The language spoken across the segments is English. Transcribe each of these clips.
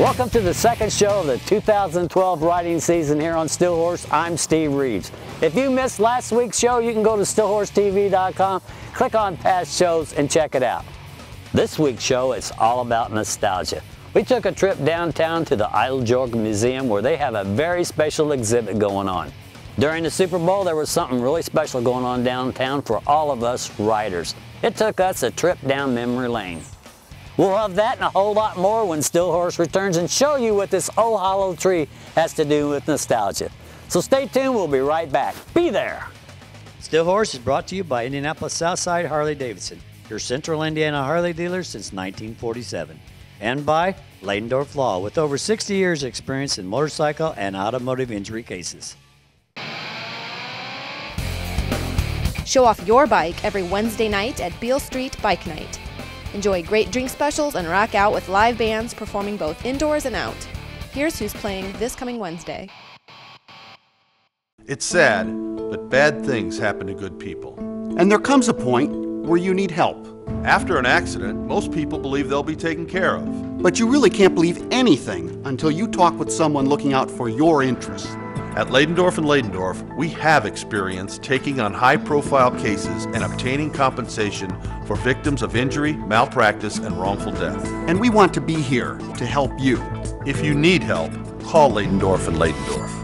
Welcome to the second show of the 2012 riding season here on Stillhorse. I'm Steve Reeves. If you missed last week's show, you can go to stillhorsetv.com, click on past shows, and check it out. This week's show is all about nostalgia. We took a trip downtown to the Eiteljorg Museum where they have a very special exhibit going on. During the Super Bowl, there was something really special going on downtown for all of us riders. It took us a trip down memory lane. We'll have that and a whole lot more when Stillhorse returns and show you what this old hollow tree has to do with nostalgia. So stay tuned, we'll be right back. Be there! Stillhorse is brought to you by Indianapolis Southside Harley-Davidson, your central Indiana Harley dealer since 1947. And by Leidendorf Law, with over 60 years experience in motorcycle and automotive injury cases. Show off your bike every Wednesday night at Beale Street Bike Night. Enjoy great drink specials and rock out with live bands performing both indoors and out. Here's who's playing this coming Wednesday. It's sad, but bad things happen to good people. And there comes a point where you need help. After an accident, most people believe they'll be taken care of. But you really can't believe anything until you talk with someone looking out for your interests. At Leidendorf & Leidendorf, we have experience taking on high-profile cases and obtaining compensation for victims of injury, malpractice, and wrongful death. And we want to be here to help you. If you need help, call Leidendorf & Leidendorf.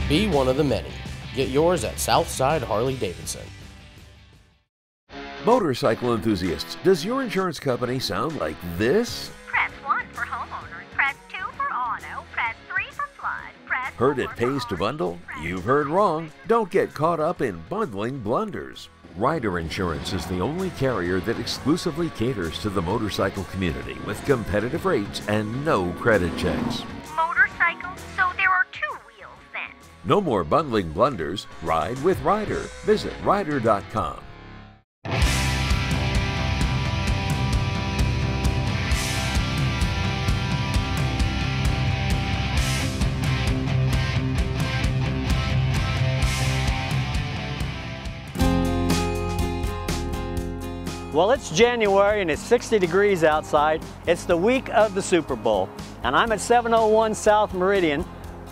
Be one of the many. Get yours at Southside Harley-Davidson. Motorcycle enthusiasts, does your insurance company sound like this? Press 1 for homeowners, press 2 for auto, press 3 for flood, press Heard 4 it for pays to all, bundle? press You've heard 5 wrong. Don't get caught up in bundling blunders. Ryder Insurance is the only carrier that exclusively caters to the motorcycle community with competitive rates and no credit checks. motorcycle, so there are 2 wheels then. No more bundling blunders. Ride with Ryder. Visit Ryder.com. Well, it's January and it's 60 degrees outside. It's the week of the Super Bowl. And I'm at 701 South Meridian,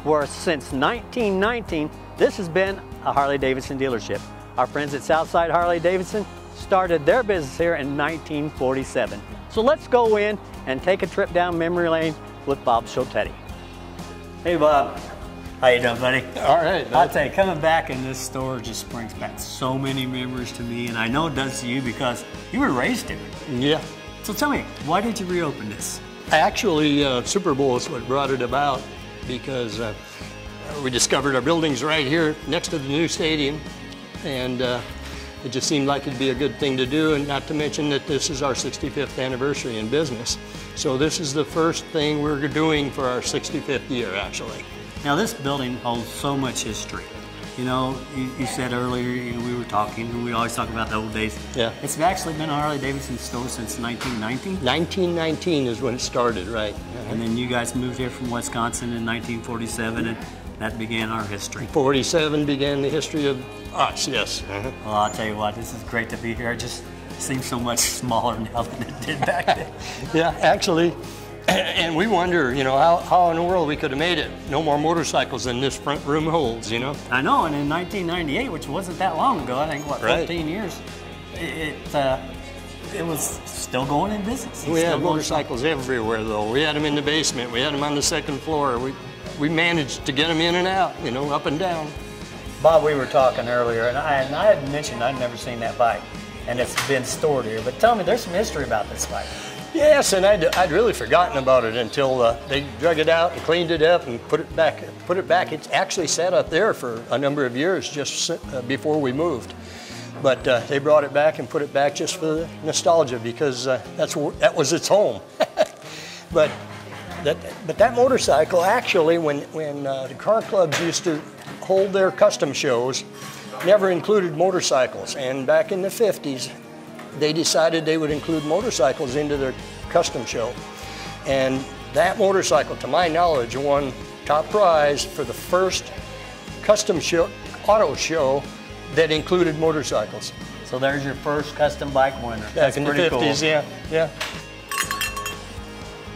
where since 1919, this has been a Harley-Davidson dealership. Our friends at Southside Harley-Davidson started their business here in 1947. So let's go in and take a trip down memory lane with Bob Schotetti. Hey Bob, how you doing, buddy? All right. I'll tell you, coming back in this store just brings back so many memories to me, and I know it does to you because you were raised in it. Yeah. So tell me, why did you reopen this? Actually, Super Bowl is what brought it about because we discovered our building's right here next to the new stadium, and it just seemed like it'd be a good thing to do, and not to mention that this is our 65th anniversary in business. So this is the first thing we're doing for our 65th year, actually. Now this building holds so much history. You know, you said earlier, we were talking, and we always talk about the old days. Yeah. It's actually been a Harley-Davidson store since 1919. 1919 is when it started, right. And then you guys moved here from Wisconsin in 1947, and that began our history. 47 began the history of us, yes. Well, I'll tell you what, this is great to be here. It just seems so much smaller now than it did back then. Yeah, actually, and we wonder, you know, how in the world we could have made it. No more motorcycles than this front room holds, you know? I know, and in 1998, which wasn't that long ago, I think, what, 15 years, it was still going in business. We had motorcycles everywhere, though. We had them in the basement. We had them on the second floor. We managed to get them in and out, you know, up and down. Bob, we were talking earlier, and I had mentioned I'd never seen that bike, and it's been stored here. But tell me, there's some history about this bike. Yes, and I'd really forgotten about it until they drug it out and cleaned it up and put it back. It's actually sat up there for a number of years just before we moved. But they brought it back and put it back just for the nostalgia because that was its home. But that motorcycle, actually, when the car clubs used to hold their custom shows never included motorcycles. And back in the 50s, they decided they would include motorcycles into their custom show. And that motorcycle, to my knowledge, won top prize for the first custom show, auto show that included motorcycles. So there's your first custom bike winner. Back in the 50s, cool. yeah.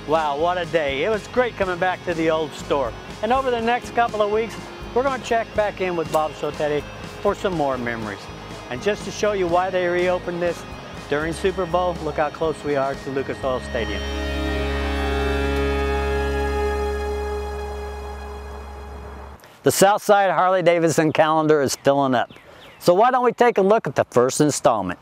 Wow, what a day. It was great coming back to the old store. And over the next couple of weeks, we're going to check back in with Bob Sotetti for some more memories. And just to show you why they reopened this during Super Bowl, look how close we are to Lucas Oil Stadium. The Southside Harley-Davidson calendar is filling up. So why don't we take a look at the first installment?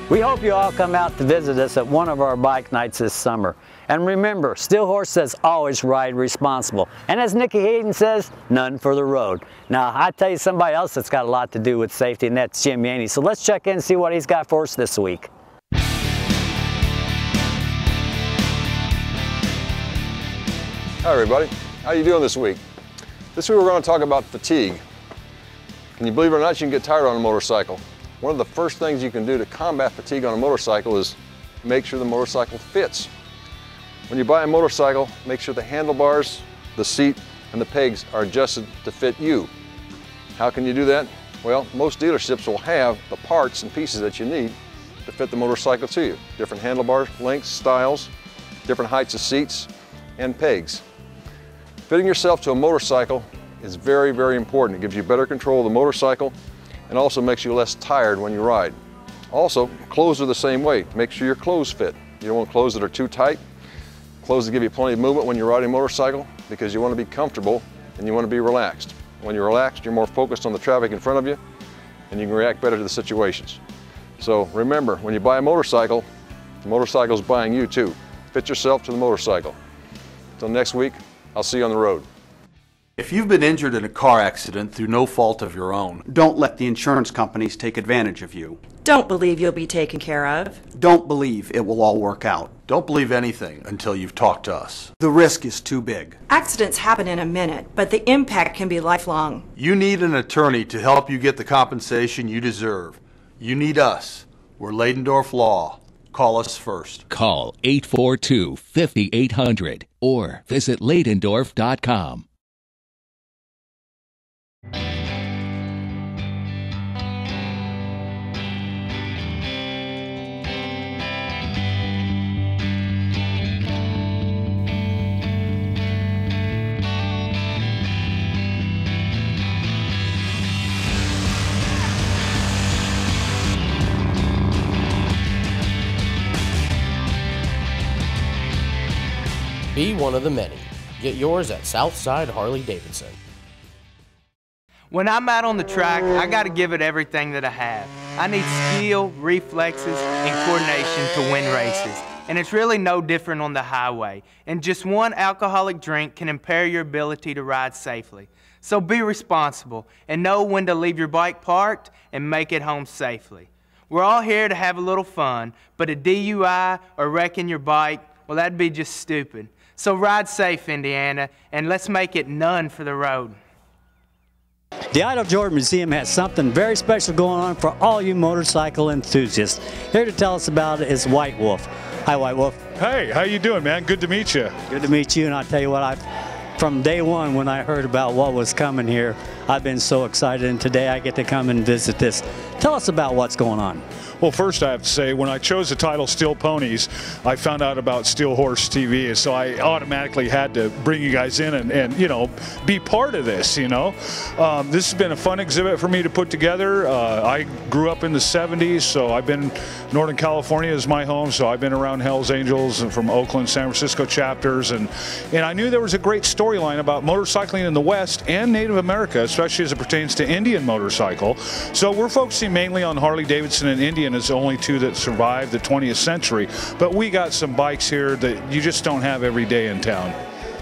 We hope you all come out to visit us at one of our bike nights this summer. And remember, Steel Horse says always ride responsible. And as Nicky Hayden says, none for the road. Now, I tell you somebody else that's got a lot to do with safety, and that's Jim Yaney. So let's check in and see what he's got for us this week. Hi everybody, how you doing this week? This week we're going to talk about fatigue. Can you believe it or not, you can get tired on a motorcycle. One of the first things you can do to combat fatigue on a motorcycle is make sure the motorcycle fits. When you buy a motorcycle, make sure the handlebars, the seat, and the pegs are adjusted to fit you. How can you do that? Well, most dealerships will have the parts and pieces that you need to fit the motorcycle to you. Different handlebar lengths, styles, different heights of seats, and pegs. Fitting yourself to a motorcycle is very, very important. It gives you better control of the motorcycle and also makes you less tired when you ride. Also, clothes are the same way. Make sure your clothes fit. You don't want clothes that are too tight. Clothes that give you plenty of movement when you're riding a motorcycle, because you want to be comfortable and you want to be relaxed. When you're relaxed, you're more focused on the traffic in front of you and you can react better to the situations. So remember, when you buy a motorcycle, the motorcycle's buying you too. Fit yourself to the motorcycle. Until next week, I'll see you on the road. If you've been injured in a car accident through no fault of your own, Don't let the insurance companies take advantage of you. Don't believe you'll be taken care of. Don't believe it will all work out. don't believe anything until you've talked to us. The risk is too big. Accidents happen in a minute, but the impact can be lifelong. You need an attorney to help you get the compensation you deserve. You need us. We're Leidendorf Law. Call us first. Call 842-5800 or visit Leidendorf.com. Be one of the many. Get yours at Southside Harley-Davidson. When I'm out on the track, I got to give it everything that I have. I need skill, reflexes, and coordination to win races. And it's really no different on the highway. And just one alcoholic drink can impair your ability to ride safely. So be responsible and know when to leave your bike parked and make it home safely. We're all here to have a little fun, but a DUI or wrecking your bike, well, that'd be just stupid. So ride safe, Indiana, and let's make it none for the road. The Idle Jordan Museum has something very special going on for all you motorcycle enthusiasts. Here to tell us about it is White Wolf. Hi, White Wolf. Hey, how you doing, man? Good to meet you. Good to meet you, and I'll tell you what, from day one when I heard about what was coming here, I've been so excited, and today I get to come and visit this. Tell us about what's going on. Well, first I have to say, when I chose the title Steel Ponies, I found out about Steel Horse TV, so I automatically had to bring you guys in and you know, be part of this, you know. This has been a fun exhibit for me to put together. I grew up in the 70s, so I've been, Northern California is my home, so I've been around Hells Angels and from Oakland, San Francisco chapters, and I knew there was a great storyline about motorcycling in the West and Native America, especially as it pertains to Indian motorcycle. So we're focusing mainly on Harley-Davidson and Indian as the only two that survived the 20th century, but we got some bikes here that you just don't have every day in town.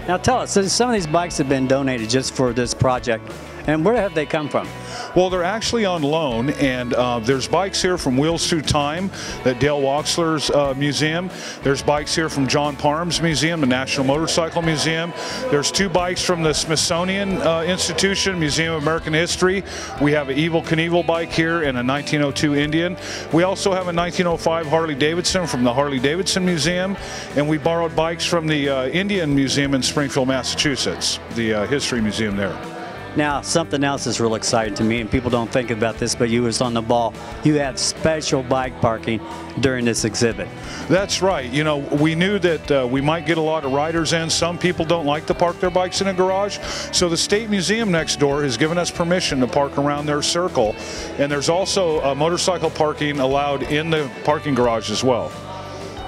Now tell us, so some of these bikes have been donated just for this project, and where have they come from? Well, they're actually on loan, and there's bikes here from Wheels Through Time, at Dale Waxler's museum. There's bikes here from John Parham's museum, the National Motorcycle Museum. There's 2 bikes from the Smithsonian Institution, Museum of American History. We have an Evel Knievel bike here and a 1902 Indian. We also have a 1905 Harley-Davidson from the Harley-Davidson Museum, and we borrowed bikes from the Indian Museum in Springfield, Massachusetts, the history museum there. Now, something else is real exciting to me, and people don't think about this, but you was on the ball. You had special bike parking during this exhibit. That's right. You know, we knew that we might get a lot of riders in. Some people don't like to park their bikes in a garage, so the State Museum next door has given us permission to park around their circle, and there's also motorcycle parking allowed in the parking garage as well.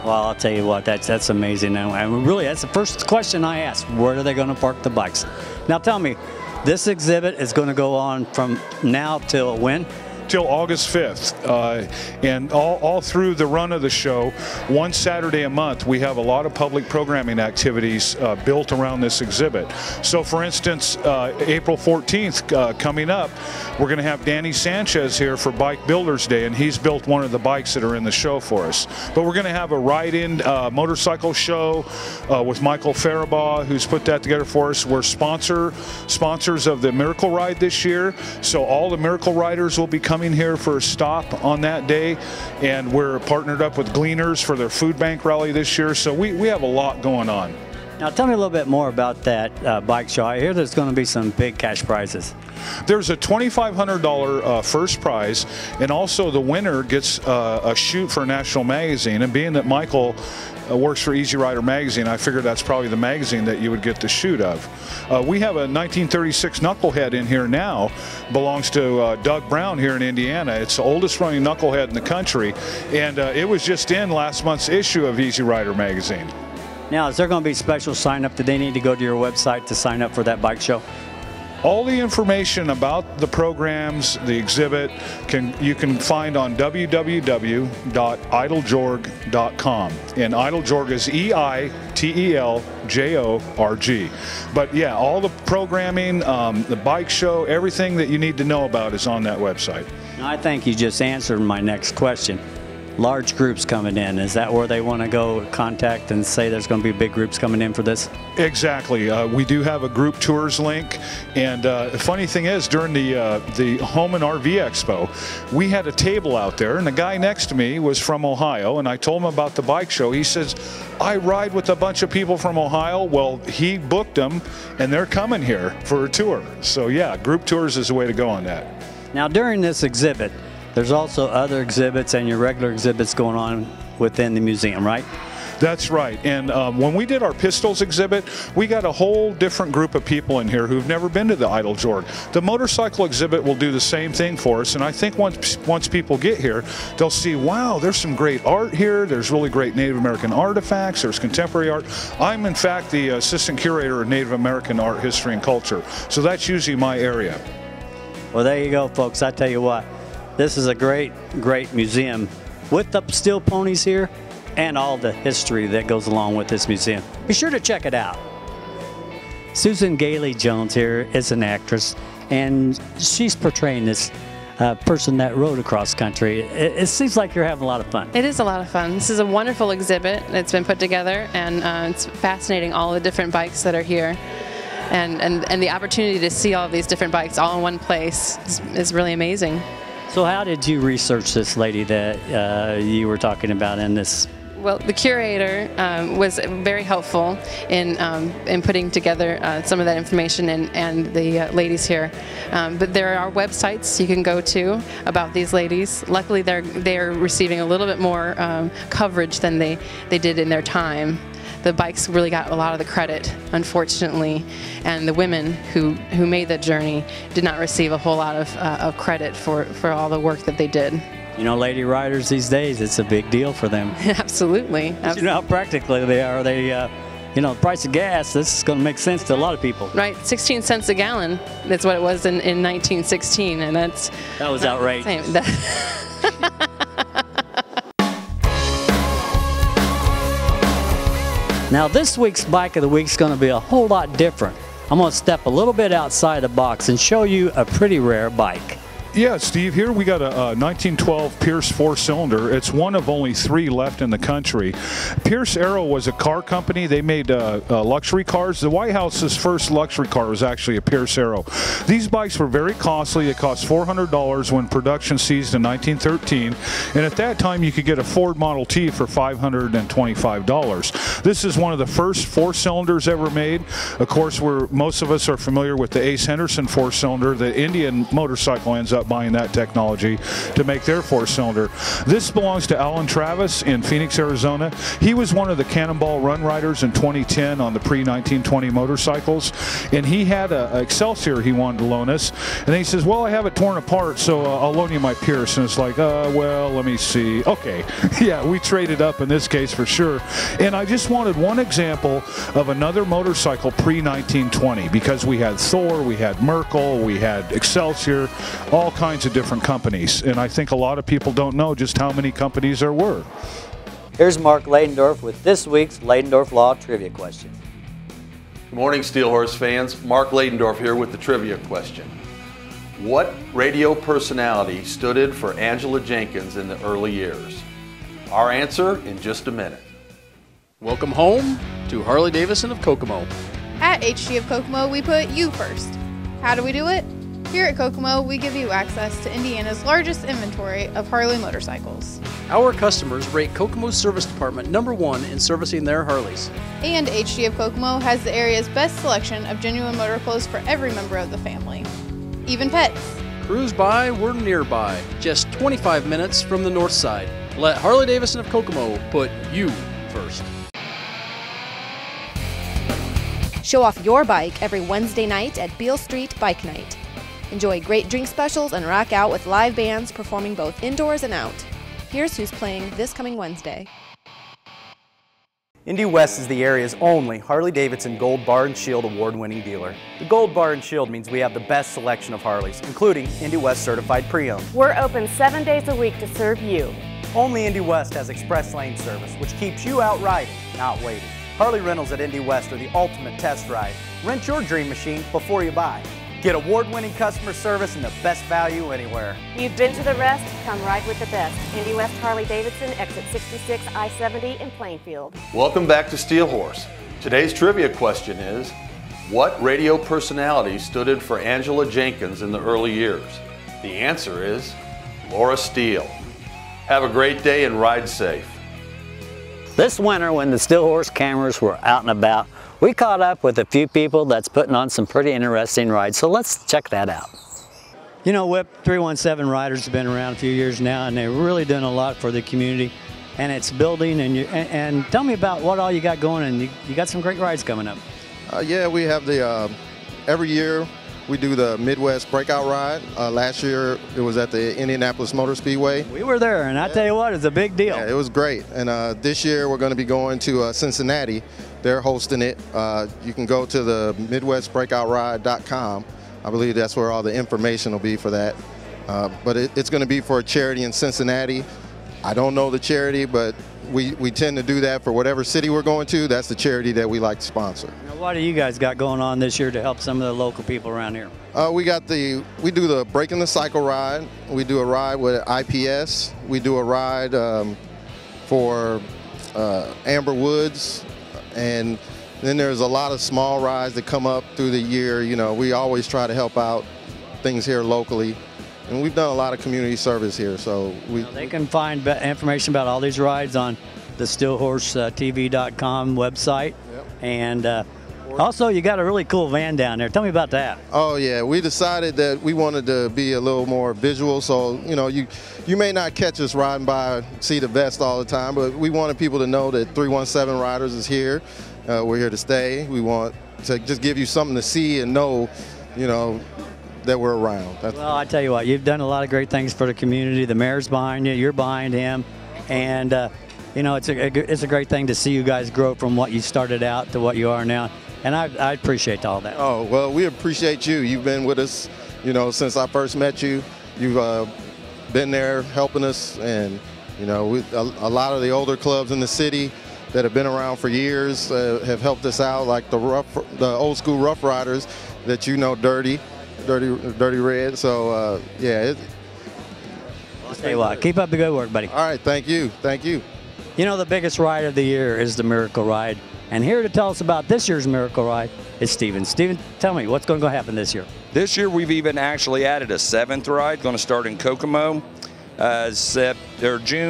Well, I'll tell you what, that's amazing. And really, that's the first question I asked. Where are they going to park the bikes? Now tell me, this exhibit is going to go on from now till when? Till August 5th, and all through the run of the show, one Saturday a month, we have a lot of public programming activities built around this exhibit. So for instance, April 14th coming up, we're going to have Danny Sanchez here for Bike Builders Day, and he's built one of the bikes that are in the show for us. But we're going to have a ride-in motorcycle show with Michael Faribaugh, who's put that together for us. We're sponsors of the Miracle Ride this year, so all the Miracle Riders will be coming here for a stop on that day, and we're partnered up with Gleaners for their food bank rally this year, so we have a lot going on. Now tell me a little bit more about that bike show. I hear there's going to be some big cash prizes. There's a $2,500 first prize, and also the winner gets a shoot for a national magazine, and being that Michael works for Easy Rider magazine, I figured that's probably the magazine that you would get the shoot of. We have a 1936 Knucklehead in here now, belongs to Doug Brown here in Indiana. It's the oldest running Knucklehead in the country, and it was just in last month's issue of Easy Rider magazine. Now, is there going to be special sign up? Do they need to go to your website to sign up for that bike show? All the information about the programs, the exhibit, you can find on www.eideljorg.com. And Eideljorg is EITELJORG. But yeah, all the programming, the bike show, everything that you need to know about is on that website. I think you just answered my next question. Large groups coming in, is that where they want to go contact and say there's going to be big groups coming in for this? Exactly. We do have a group tours link, and the funny thing is, during the Home and RV Expo, we had a table out there, and the guy next to me was from Ohio, and I told him about the bike show. He says, I ride with a bunch of people from Ohio. Well, he booked them, and they're coming here for a tour. So yeah, group tours is the way to go on that. Now during this exhibit, there's also other exhibits and your regular exhibits going on within the museum, right? That's right. And when we did our pistols exhibit, we got a whole different group of people in here who've never been to the Eideljorg. The motorcycle exhibit will do the same thing for us, and I think once people get here, they'll see, wow, there's some great art here, there's really great Native American artifacts, there's contemporary art. I'm in fact the assistant curator of Native American art, history, and culture, so that's usually my area. Well, there you go, folks. I tell you what, this is a great, great museum with the steel ponies here and all the history that goes along with this museum. Be sure to check it out. Susan Gailey Jones here is an actress, and she's portraying this person that rode across country. It seems like you're having a lot of fun. It is a lot of fun. This is a wonderful exhibit that's been put together, and it's fascinating, all the different bikes that are here. And the opportunity to see all of these different bikes all in one place is really amazing. So how did you research this lady that you were talking about in this? Well, the curator was very helpful in putting together some of that information and the ladies here. But there are websites you can go to about these ladies. Luckily, they're receiving a little bit more coverage than they did in their time. The bikes really got a lot of the credit, unfortunately, and the women who made the journey did not receive a whole lot of credit for all the work that they did. You know, lady riders these days, it's a big deal for them. Absolutely. You know how practically they are. They, you know, the price of gas, this is going to make sense to a lot of people. Right, 16 cents a gallon. That's what it was in 1916, and that was outrageous. Now this week's Bike of the Week is going to be a whole lot different. I'm going to step a little bit outside the box and show you a pretty rare bike. Yeah, Steve, here we got a 1912 Pierce 4-cylinder. It's one of only 3 left in the country. Pierce Aero was a car company. They made luxury cars. The White House's first luxury car was actually a Pierce Aero. These bikes were very costly. They cost $400 when production ceased in 1913. And at that time, you could get a Ford Model T for $525. This is one of the first 4-cylinders ever made. Of course, most of us are familiar with the Ace Henderson 4-cylinder. The Indian motorcycle ends up buying that technology to make their 4-cylinder. This belongs to Alan Travis in Phoenix, Arizona. He was one of the Cannonball Run riders in 2010 on the pre-1920 motorcycles, and he had a Excelsior he wanted to loan us, and he says, well, I have it torn apart, so I'll loan you my Pierce. And it's like, well, let me see. Okay, yeah, we traded up in this case for sure. And I just wanted one example of another motorcycle pre-1920, because we had Thor, we had Merkel, we had Excelsior, all kinds of different companies, and I think a lot of people don't know just how many companies there were. Here's Mark Leidendorf with this week's Leidendorf Law Trivia Question. Good morning, Steel Horse fans. Mark Leidendorf here with the trivia question. What radio personality stood in for Angela Jenkins in the early years? Our answer in just a minute. Welcome home to Harley Davidson of Kokomo. At HG of Kokomo, we put you first. How do we do it? Here at Kokomo, we give you access to Indiana's largest inventory of Harley motorcycles. Our customers rate Kokomo's service department #1 in servicing their Harleys. And HG of Kokomo has the area's best selection of genuine motor clothes for every member of the family, even pets. Cruise by, we're nearby, just 25 minutes from the north side. Let Harley Davidson of Kokomo put you first. Show off your bike every Wednesday night at Beale Street Bike Night. Enjoy great drink specials and rock out with live bands performing both indoors and out. Here's who's playing this coming Wednesday. Indy West is the area's only Harley-Davidson Gold Bar and Shield award-winning dealer. The Gold Bar and Shield means we have the best selection of Harleys, including Indy West certified pre-owned. We're open 7 days a week to serve you. Only Indy West has express lane service, which keeps you out riding, not waiting. Harley rentals at Indy West are the ultimate test ride. Rent your dream machine before you buy. Get award-winning customer service and the best value anywhere. You've been to the rest, come ride with the best. Indy West Harley-Davidson, exit 66 I-70 in Plainfield. Welcome back to Steel Horse. Today's trivia question is, what radio personality stood in for Angela Jenkins in the early years? The answer is Laura Steele. Have a great day and ride safe. This winter, when the Steel Horse cameras were out and about, we caught up with a few people that's putting on some pretty interesting rides, so let's check that out. You know, Whip 317 Riders have been around a few years now, and they're really doing a lot for the community, and it's building. And tell me about what all you got going, and you got some great rides coming up. Yeah, we have the every year we do the Midwest Breakout Ride. Last year it was at the Indianapolis Motor Speedway. We were there, and I tell you what, it's a big deal. Yeah, it was great. And this year we're going to be going to Cincinnati. They're hosting it. You can go to the MidwestBreakoutRide.com. I believe that's where all the information will be for that. But it's going to be for a charity in Cincinnati. I don't know the charity, but we tend to do that for whatever city we're going to. That's the charity that we like to sponsor. Now, what do you guys got going on this year to help some of the local people around here? We do the Breaking the Cycle ride. We do a ride with IPS. We do a ride for Amber Woods. And then there's a lot of small rides that come up through the year. You know, we always try to help out things here locally. And we've done a lot of community service here, so they can find information about all these rides on the StillHorseTV.com website. And also, you got a really cool van down there. Tell me about that. Oh yeah, we decided that we wanted to be a little more visual. So you may not catch us riding by, see the vest all the time, but we wanted people to know that 317 Riders is here. We're here to stay. We want to just give you something to see and know, that we're around. Well, I tell you what, you've done a lot of great things for the community. The mayor's behind you. You're behind him, and it's a great thing to see you guys grow from what you started out to what you are now. And I appreciate all that. Oh, well, we appreciate you. You've been with us, since I first met you. You've been there helping us, and, a lot of the older clubs in the city that have been around for years have helped us out, like the old school Rough Riders that Dirty Red. So, yeah. I'll tell you what, keep up the good work, buddy. All right, thank you. Thank you. The biggest ride of the year is the Miracle Ride. And here to tell us about this year's Miracle Ride is Steven. Steven, tell me, what's going to happen this year? This year we've even actually added a 7th ride, going to start in Kokomo. June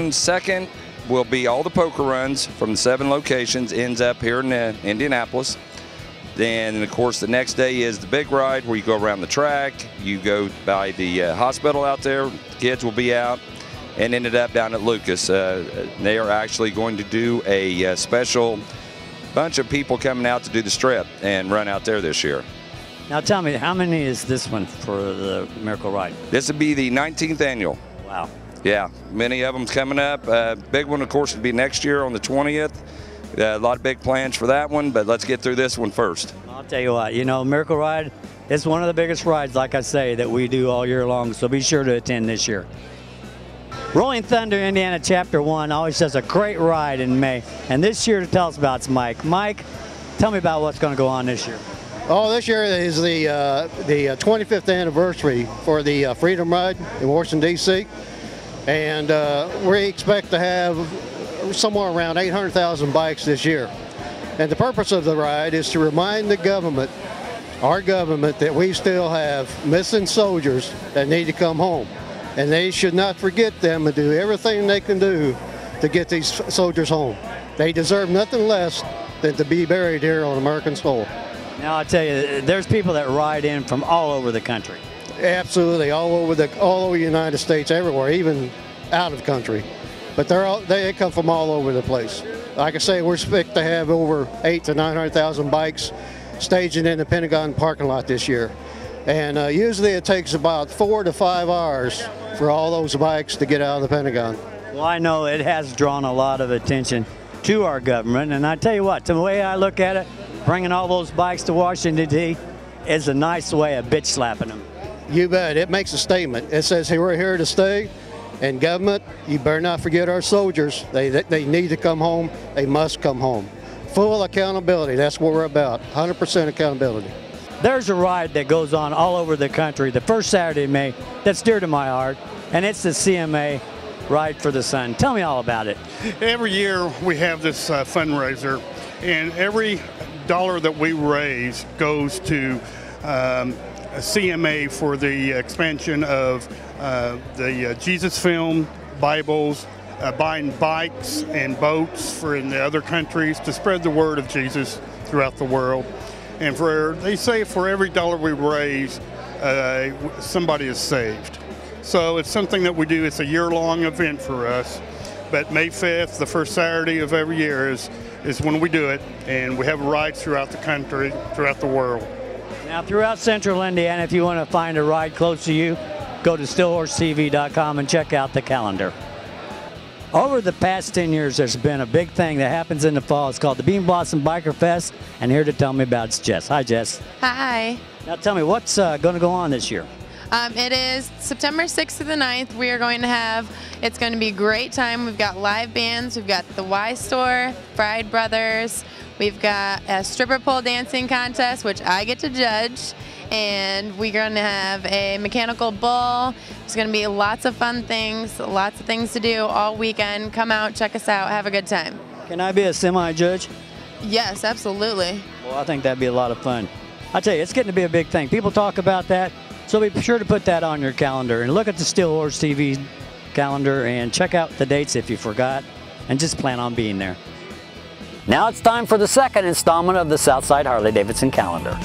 2nd will be all the poker runs from the 7 locations, ends up here in Indianapolis. Then, of course, the next day is the big ride where you go around the track. You go by the hospital out there. The kids will be out, and ended up down at Lucas. They are actually going to do a special bunch of people coming out to do the strip and run out there this year. Now tell me, how many is this one for the Miracle Ride? This would be the 19th annual. Wow. Yeah, many of them's coming up. Big one, of course, would be next year on the 20th. A lot of big plans for that one, but let's get through this one first. I'll tell you what, Miracle Ride is one of the biggest rides, like I say, that we do all year long, so be sure to attend this year. Rolling Thunder Indiana Chapter 1 always does a great ride in May, and this year to tell us about it's Mike. Mike, tell me about what's going to go on this year. Oh, this year is the 25th anniversary for the Freedom Ride in Washington, D.C., and we expect to have somewhere around 800,000 bikes this year. And the purpose of the ride is to remind the government, our government, that we still have missing soldiers that need to come home. And they should not forget them and do everything they can do to get these soldiers home. They deserve nothing less than to be buried here on American soil. Now, I tell you, there's people that ride in from all over the country. Absolutely, all over the United States, everywhere, even out of the country. But they come from all over the place. Like I say, we're expecting to have over 800,000 to 900,000 bikes staging in the Pentagon parking lot this year. And usually it takes about 4 to 5 hours for all those bikes to get out of the Pentagon. Well, I know it has drawn a lot of attention to our government, and I tell you what, the way I look at it, bringing all those bikes to Washington, D.C. is a nice way of bitch slapping them. You bet. It makes a statement. It says, hey, we're here to stay, and government, you better not forget our soldiers. They need to come home. They must come home. Full accountability. That's what we're about. 100% accountability. There's a ride that goes on all over the country the first Saturday in May that's dear to my heart, and it's the CMA Ride for the Sun. Tell me all about it. Every year we have this fundraiser, and every dollar that we raise goes to a CMA for the expansion of the Jesus Film, Bibles, buying bikes and boats in the other countries to spread the word of Jesus throughout the world. And they say for every dollar we raise, somebody is saved. So it's something that we do. It's a year-long event for us. But May 5th, the first Saturday of every year, is when we do it. And we have rides throughout the country, throughout the world. Now, throughout central Indiana, if you want to find a ride close to you, go to StillHorseTV.com and check out the calendar. Over the past 10 years, there's been a big thing that happens in the fall. It's called the Bean Blossom Biker Fest, and here to tell me about it's Jess. Hi, Jess. Hi. Now tell me, what's going to go on this year? It is September 6th to the 9th. We are going to have, it's going to be a great time. We've got live bands. We've got the Y Store, Fried Brothers. We've got a stripper pole dancing contest, which I get to judge. And we're going to have a mechanical bull. There's going to be lots of fun things, lots of things to do all weekend. Come out, check us out, have a good time. Can I be a semi-judge? Yes, absolutely. Well, I think that'd be a lot of fun. I tell you, it's getting to be a big thing. People talk about that, so be sure to put that on your calendar and look at the Still Horse TV calendar and check out the dates if you forgot. and just plan on being there. Now it's time for the second installment of the Southside Harley-Davidson calendar.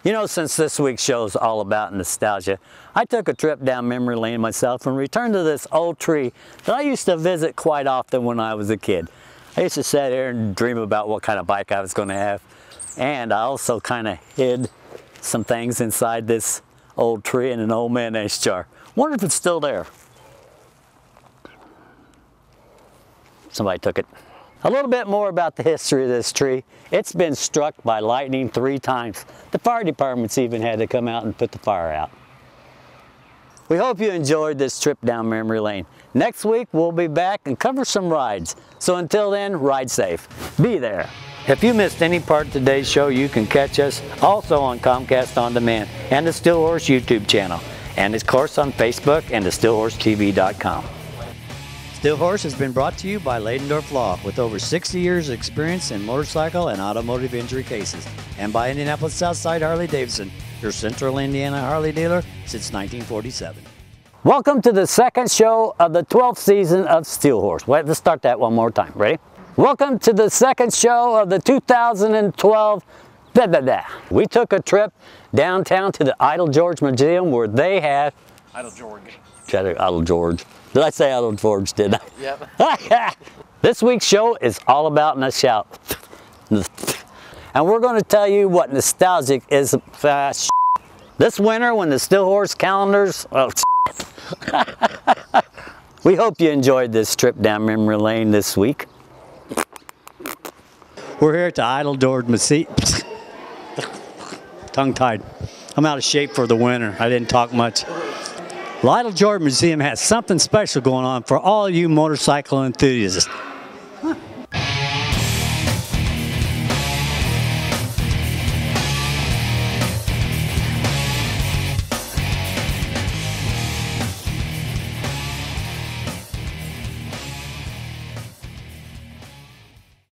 You know, since this week's show is all about nostalgia, I took a trip down memory lane myself and returned to this old tree that I used to visit quite often when I was a kid. I used to sit there and dream about what kind of bike I was going to have, and I also kind of hid some things inside this old tree in an old mayonnaise jar. Wonder if it's still there. Somebody took it. A little bit more about the history of this tree. It's been struck by lightning 3 times. The fire department's even had to come out and put the fire out. We hope you enjoyed this trip down memory lane. Next week we'll be back and cover some rides. So until then, ride safe. Be there. If you missed any part of today's show, you can catch us also on Comcast On Demand and the Steel Horse YouTube channel. And of course on Facebook and the SteelHorseTV.com. Steel Horse has been brought to you by Ladendorf Law with over 60 years of experience in motorcycle and automotive injury cases, and by Indianapolis Southside Harley-Davidson, your Central Indiana Harley dealer since 1947. Welcome to the second show of the 12th season of Steel Horse. Wait, let's start that one more time. Ready? Welcome to the second show of the 2012 We took a trip downtown to the Idle George Museum where they have Idle George. Idle George. Did I say Idle George, did I? Yep. This week's show is all about nostalgia. And we're going to tell you what nostalgic is. This winter when the Steel Horse calendars... We hope you enjoyed this trip down memory lane this week. We're here at the Idle George Museum. Tongue-tied. I'm out of shape for the winter. I didn't talk much. The Idle George Museum has something special going on for all you motorcycle enthusiasts.